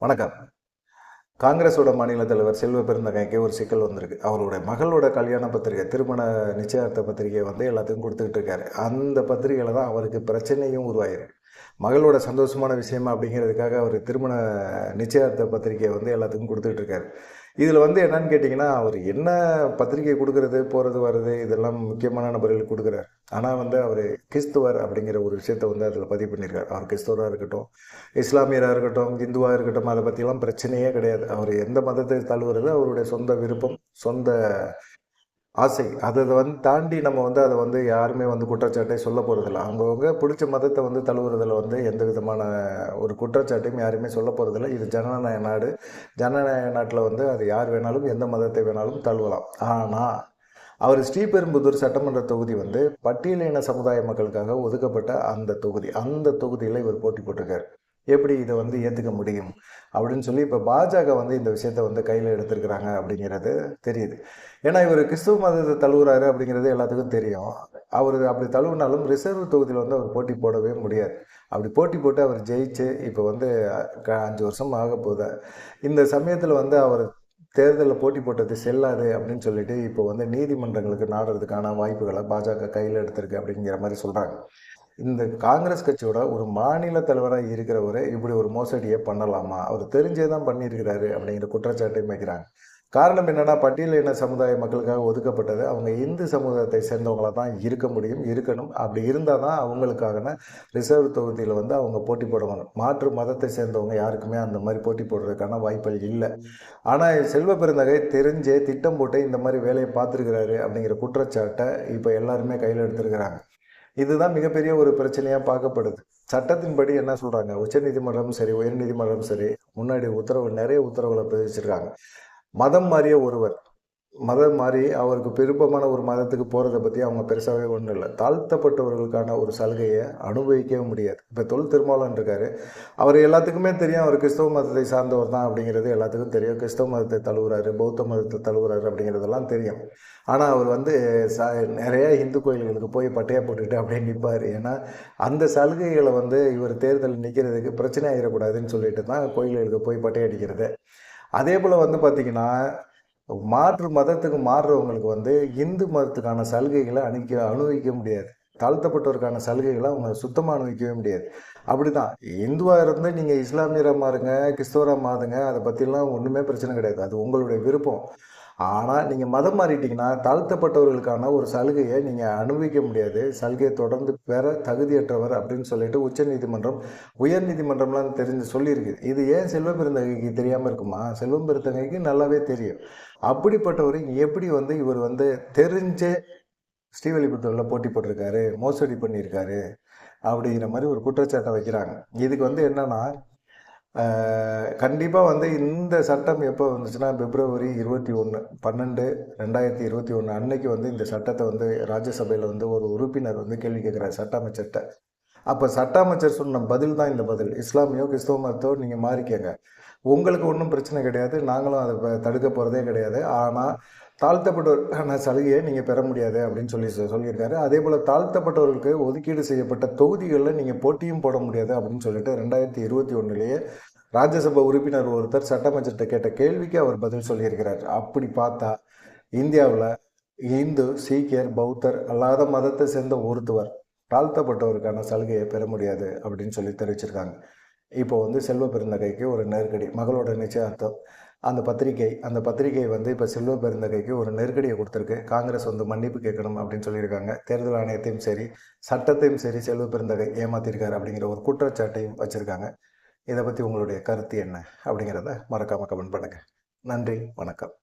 வணக்கம். காங்கிரஸோட மாநில தலைவர் செல்வ பெருந்தகைக்கு ஒரு சிக்கல் வந்திருக்கு. அவருடைய மகளோட கல்யாண பத்திரிகை, திருமண நிச்சயார்த்த பத்திரிகை வந்து எல்லாத்துக்கும் கொடுத்துக்கிட்டு இருக்காரு. அந்த பத்திரிகையில் தான் அவருக்கு பிரச்சனையும் உருவாயிருக்கு. மகளோட சந்தோஷமான விஷயமா அப்படிங்கிறதுக்காக அவர் திருமண நிச்சயார்த்த பத்திரிகையை வந்து எல்லாத்துக்கும் கொடுத்துக்கிட்டு இருக்காரு. இதில் வந்து என்னன்னு கேட்டிங்கன்னா, அவர் என்ன பத்திரிகை கொடுக்கறது, போகிறது வர்றது இதெல்லாம் முக்கியமான நபர்களுக்கு கொடுக்குறாரு. ஆனால் வந்து அவர் கிறிஸ்துவர் அப்படிங்கிற ஒரு விஷயத்தை வந்து அதில் பதிவு பண்ணியிருக்கார். அவர் கிறிஸ்துவராக இருக்கட்டும், இஸ்லாமியராக இருக்கட்டும், இந்துவாக இருக்கட்டும், அதை பற்றிலாம் பிரச்சனையே கிடையாது. அவர் எந்த மதத்தை தழுவுறது அவருடைய சொந்த விருப்பம், சொந்த ஆசை. அதை வந்து தாண்டி நம்ம வந்து அதை வந்து யாருமே வந்து குற்றச்சாட்டை சொல்ல போகிறதில்ல. அவங்கவுங்க பிடிச்ச மதத்தை வந்து தழுவுறதில் வந்து எந்த விதமான ஒரு குற்றச்சாட்டையும் யாருமே சொல்ல போகிறதில்ல. இது ஜனநாயக நாடு. ஜனநாயக நாட்டில் வந்து அது யார் வேணாலும் எந்த மதத்தை வேணாலும் தழுவலாம். ஆனால் அவர் ஸ்ரீபெரும்புதூர் சட்டமன்ற தொகுதி வந்து பட்டியலின சமுதாய மக்களுக்காக ஒதுக்கப்பட்ட அந்த தொகுதி. அந்த தொகுதியில் இவர் போட்டி போட்டிருக்கார். எப்படி இதை வந்து ஏற்றுக்க முடியும் அப்படின்னு சொல்லி இப்போ பாஜக வந்து இந்த விஷயத்த வந்து கையில் எடுத்திருக்கிறாங்க அப்படிங்கிறது தெரியுது. ஏன்னா இவர் கிறிஸ்துவ மதத்தை தழுவுறாரு அப்படிங்கிறது எல்லாத்துக்கும் தெரியும். அவர் அப்படி தழுவினாலும் ரிசர்வ் தொகுதியில் வந்து அவர் போட்டி போடவே முடியாது. அப்படி போட்டி போட்டு அவர் ஜெயிச்சு இப்போ வந்து 5 வருஷம் ஆக போகுது. இந்த சமயத்தில் வந்து அவர் தேர்தலில் போட்டி போட்டது செல்லாது அப்படின்னு சொல்லிட்டு இப்போ வந்து நீதிமன்றங்களுக்கு நாடுறதுக்கான வாய்ப்புகளை பாஜக கையில் எடுத்திருக்கு அப்படிங்கிற மாதிரி சொல்கிறாங்க. இந்த காங்கிரஸ் கட்சியோட ஒரு மாநில தலைவராக இருக்கிறவரை இப்படி ஒரு மோசடியை பண்ணலாமா? அவர் தெரிஞ்சே தான் பண்ணியிருக்கிறாரு அப்படிங்கிற குற்றச்சாட்டையும் வைக்கிறாங்க. காரணம் என்னென்னா, பட்டியலின சமுதாய மக்களுக்காக ஒதுக்கப்பட்டது அவங்க இந்து சமூகத்தை சேர்ந்தவங்களாக தான் இருக்க முடியும், இருக்கணும். அப்படி இருந்தால் தான் அவங்களுக்கான ரிசர்வ் தொகுதியில் வந்து அவங்க போட்டி போடுவாங்க. மாற்று மதத்தை சேர்ந்தவங்க யாருக்குமே அந்த மாதிரி போட்டி போடுறதுக்கான வாய்ப்புகள் இல்லை. ஆனால் செல்வ பெருந்தகை தெரிஞ்சே திட்டம் போட்டு இந்த மாதிரி வேலையை பார்த்துருக்கிறாரு அப்படிங்கிற குற்றச்சாட்டை இப்போ எல்லாருமே கையில் எடுத்துருக்கிறாங்க. இதுதான் மிகப்பெரிய ஒரு பிரச்சனையாக பார்க்கப்படுது. சட்டத்தின்படி என்ன சொல்கிறாங்க, உச்சநீதிமன்றமும் சரி, உயர்நீதிமன்றமும் சரி, முன்னாடி நிறைய உத்தரவுகளை பிரிச்சிருக்காங்க. மதம் மாறிய ஒருவர் மதம் மாறி அவருக்கு விருப்பமான ஒரு மதத்துக்கு போகிறத பற்றி அவங்க பெருசாகவே ஒன்றும் இல்லை. தாழ்த்தப்பட்டவர்களுக்கான ஒரு சலுகையை அனுபவிக்கவே முடியாது. இப்போ தொல் திருமாவளவன் இருக்கார். அவர் எல்லாத்துக்குமே தெரியும் அவர் கிறிஸ்தவ மதத்தை சார்ந்தவர் தான் அப்படிங்கிறது எல்லாத்துக்கும் தெரியும். கிறிஸ்தவ மதத்தை தழுவுறாரு, பௌத்த மதத்தை தழுவுறாரு அப்படிங்கிறதெல்லாம் தெரியும். ஆனால் அவர் வந்து நிறையா இந்து கோயில்களுக்கு போய் பட்டையாக போட்டுக்கிட்டு அப்படியே நிற்பார். ஏன்னா அந்த சலுகைகளை வந்து இவர் தேர்தல் நிற்கிறதுக்கு பிரச்சனை ஆகிடக்கூடாதுன்னு சொல்லிட்டு தான் கோயில்களுக்கு போய் பட்டையடிக்கிறது. அதே போல் வந்து பார்த்திங்கன்னா, மாற்று மதத்துக்கு மாறுறவங்களுக்கு வந்து இந்து மதத்துக்கான சலுகைகளை அனுபவிக்க முடியாது. தாழ்த்தப்பட்டவருக்கான சலுகைகளை அவங்க சுத்தமாக அனுபவிக்கவே முடியாது. அப்படி தான் இந்துவாக இருந்து நீங்கள் இஸ்லாமியராக மாறுங்க, கிறிஸ்தவராக மாறுங்க, அதை பற்றிலாம் ஒன்றுமே பிரச்சனை கிடையாது. அது உங்களுடைய விருப்பம். ஆனால் நீங்கள் மதம் மாறிட்டீங்கன்னா தாழ்த்தப்பட்டவர்களுக்கான ஒரு சலுகையை நீங்கள் அனுபவிக்க முடியாது. சலுகையை தொடர்ந்து பெற தகுதியற்றவர் அப்படின்னு சொல்லிட்டு உச்சநீதிமன்றம், உயர்நீதிமன்றம்லாம் தெரிஞ்சு சொல்லியிருக்குது. இது ஏன் செல்வ பெருந்தகைக்கு தெரியாமல் இருக்குமா? செல்வம் பெருந்தகைக்கு நல்லாவே தெரியும். அப்படிப்பட்டவர் எப்படி வந்து இவர் வந்து தெரிஞ்சே ஸ்ரீவில்லிபுத்தூரில் போட்டி போட்டிருக்காரு, மோசடி பண்ணியிருக்காரு அப்படிங்கிற மாதிரி ஒரு குற்றச்சாட்டை வைக்கிறாங்க. இதுக்கு வந்து என்னன்னா, கண்டிப்பாக வந்து இந்த சட்டம் எப்போ வந்துச்சுன்னா பிப்ரவரி 21, 12, 2021 அன்னைக்கு வந்து இந்த சட்டத்தை வந்து ராஜ்யசபையில் வந்து ஒரு உறுப்பினர் வந்து கேள்வி கேட்குறாரு சட்ட அமைச்சர்கிட்ட. அப்போ சட்ட அமைச்சர் சொன்ன பதில் தான் இந்த பதில். இஸ்லாமியோ கிறிஸ்தவ மதத்தோ நீங்கள் மாறிக்கங்க, உங்களுக்கு ஒன்றும் பிரச்சனை கிடையாது, நாங்களும் அதை தடுக்க போகிறதே கிடையாது. ஆனால் தாழ்த்தப்பட்டவருக்கான சலுகையை நீங்கள் பெற முடியாது அப்படின்னு சொல்லியிருக்காரு. அதே போல் தாழ்த்தப்பட்டவர்களுக்கு ஒதுக்கீடு செய்யப்பட்ட தொகுதிகளில் நீங்கள் போட்டியும் போட முடியாது அப்படின்னு சொல்லிட்டு 2021 ராஜ்யசபா உறுப்பினர் ஒருத்தர் சட்டமன்றத்தை கேட்ட கேள்விக்கு அவர் பதில் சொல்லியிருக்கிறார். அப்படி பார்த்தா இந்தியாவில் இந்து, சீக்கியர், பௌத்தர் அல்லாத மதத்தை சேர்ந்த ஒருத்தவர் தாழ்த்தப்பட்டவருக்கான சலுகையை பெற முடியாது அப்படின்னு சொல்லி தெரிவிச்சிருக்காங்க. இப்போ வந்து செல்வ பெருந்தகைக்கு ஒரு நெருக்கடி. மகளோட நிச்சயார்த்தம் அந்த பத்திரிகை வந்து இப்போ செல்வ பெருந்தகைக்கு ஒரு நெருக்கடியை கொடுத்துருக்கு. காங்கிரஸ் வந்து மன்னிப்பு கேட்கணும் அப்படின்னு சொல்லியிருக்காங்க. தேர்தல் ஆணையத்தையும் சரி, சட்டத்தையும் சரி செல்வ பெருந்தகை ஏமாத்திருக்காரு அப்படிங்கிற ஒரு குற்றச்சாட்டையும் வச்சுருக்காங்க. இதை பற்றி உங்களுடைய கருத்து என்ன அப்படிங்கிறத மறக்காமல் கமெண்ட் பண்ணுங்கள். நன்றி, வணக்கம்.